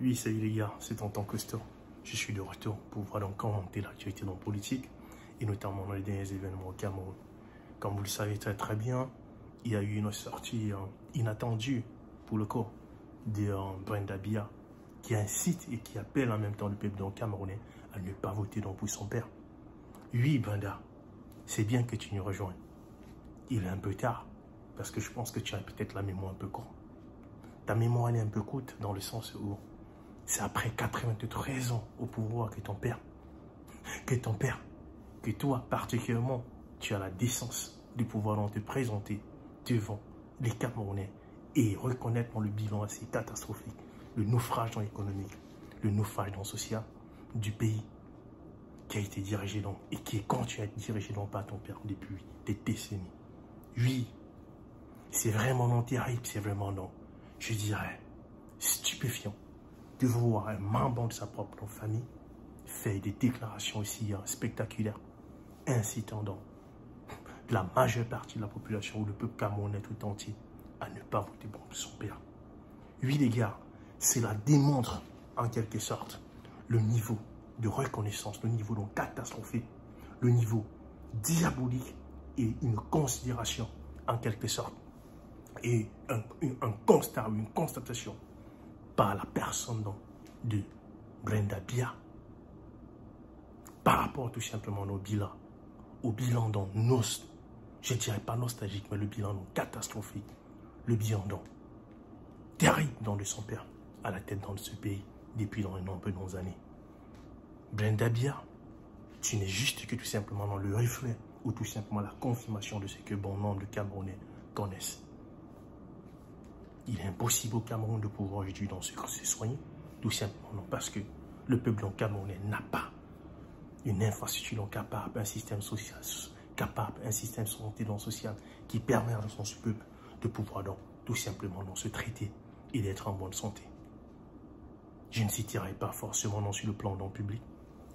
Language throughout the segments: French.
Oui, salut les gars, c'est Tonton Costaud. Je suis de retour pour voir donc commenter l'actualité dans la politique et notamment dans les derniers événements au Cameroun. Comme vous le savez très bien, il y a eu une sortie inattendue pour le coup de Brenda Biya qui incite et qui appelle en même temps le peuple camerounais à ne pas voter donc pour son père. Oui, Brenda, c'est bien que tu nous rejoignes. Il est un peu tard parce que je pense que tu as peut-être la mémoire un peu courte. Ta mémoire elle est un peu courte dans le sens où c'est après 93 ans au pouvoir que toi particulièrement, tu as la décence de pouvoir donc te présenter devant les Camerounais et reconnaître dans le bilan assez catastrophique le naufrage dans l'économique, le naufrage dans le social du pays qui a été dirigé donc et qui continue à être dirigé donc par ton père depuis des décennies. Oui, c'est vraiment non terrible, c'est vraiment non, je dirais, stupéfiant de voir un membre de sa propre famille faire des déclarations aussi spectaculaires, incitant donc la majeure partie de la population ou le peuple camerounais tout entier à ne pas voter pour son père. Oui les gars, cela démontre en quelque sorte le niveau de reconnaissance, le niveau donc catastrophique, le niveau diabolique et une considération en quelque sorte et un constat ou une constatation par la personne donc, de Brenda Biya par rapport tout simplement au bilan donc je dirais pas nostalgique, mais le bilan donc catastrophique, le bilan donc terrible donc de son père à la tête dans ce pays depuis de nombreuses années. Brenda Biya, tu n'es juste que tout simplement dans le reflet ou tout simplement la confirmation de ce que bon nombre de Camerounais connaissent. Il est impossible au Cameroun de pouvoir aujourd'hui dans se soigner, tout simplement non, parce que le peuple camerounais n'a pas une infrastructure capable, un système social capable, un système de santé social qui permet à son peuple de pouvoir donc tout simplement non, se traiter et d'être en bonne santé. Je ne citerai pas forcément non sur le plan non public,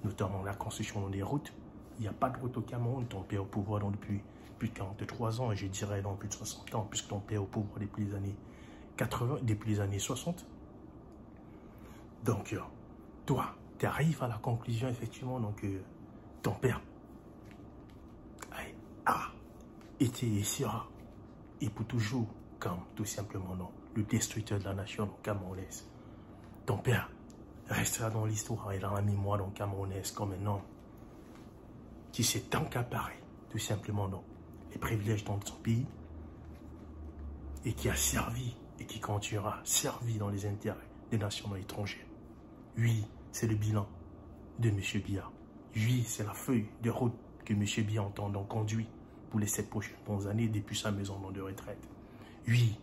notamment la construction des routes. Il n'y a pas de route au Cameroun, ton père au pouvoir donc, depuis plus de 43 ans, et je dirais dans plus de 60 ans, puisque ton père au pouvoir depuis les années 80, depuis les années 60. Donc, toi, tu arrives à la conclusion, effectivement, donc, ton père a été et sera, et pour toujours, comme tout simplement, non, le destructeur de la nation camerounaise. Ton père restera dans l'histoire et dans la mémoire donc, camerounaise comme un homme qui s'est accaparé, tout simplement, non, les privilèges dans son pays et qui a servi et qui continuera à servir dans les intérêts des nations étrangères. Oui, c'est le bilan de M. Biya. Oui, c'est la feuille de route que M. Biya entend donc conduire pour les 7 prochaines années depuis sa maison de retraite. Oui,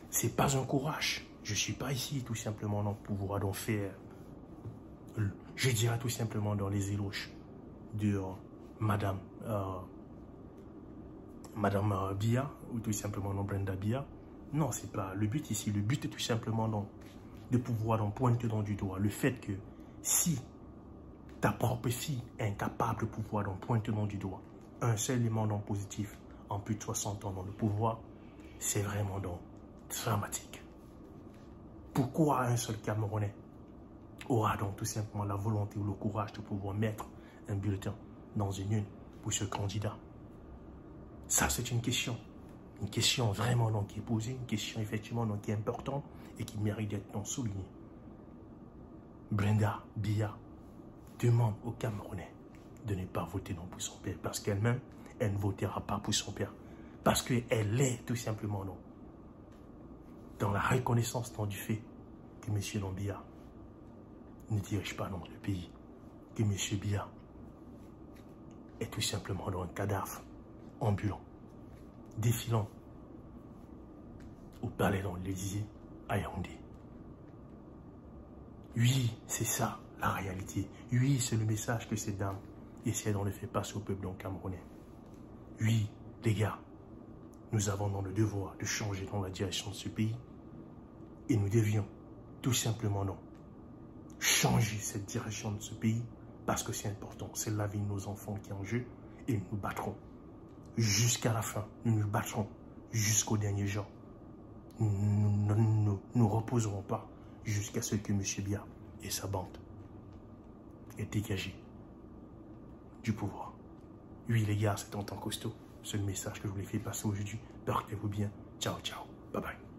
c'est pas un courage. Je ne suis pas ici tout simplement pour pouvoir donc faire, je dirais tout simplement dans les éloges de Madame Biya ou tout simplement non Brenda Biya. Non, c'est pas le but ici. Le but est tout simplement non, de pouvoir donc pointer dans du doigt le fait que si ta propre fille est incapable de pouvoir donc pointer dans du doigt un seul élément donc positif en plus de 60 ans dans le pouvoir, c'est vraiment donc dramatique. Pourquoi un seul Camerounais aura donc tout simplement la volonté ou le courage de pouvoir mettre un bulletin dans une urne pour ce candidat? Ça, c'est une question vraiment donc, qui est posée, une question effectivement donc, qui est importante et qui mérite d'être soulignée. Brenda Biya demande aux Camerounais de ne pas voter non pour son père parce qu'elle-même, elle ne votera pas pour son père. Parce qu'elle est tout simplement non, dans la reconnaissance du fait que M. Biya ne dirige pas non, le pays, que M. Biya est tout simplement dans un cadavre ambulant, défilant au palais dans l'Élysée à Yaoundé. Oui, c'est ça la réalité. Oui, c'est le message que ces dames essaient de faire passer au peuple camerounais. Oui, les gars, nous avons dans le devoir de changer dans la direction de ce pays et nous devions tout simplement non changer cette direction de ce pays parce que c'est important. C'est la vie de nos enfants qui est en jeu et nous nous battrons jusqu'à la fin. Nous nous battrons jusqu'au dernier jour. Nous ne reposerons pas jusqu'à ce que M. Biya et sa bande aient dégagé du pouvoir. Oui, les gars, c'est en temps costaud. C'est le message que je voulais faire passer aujourd'hui. Portez-vous bien. Ciao, ciao. Bye bye.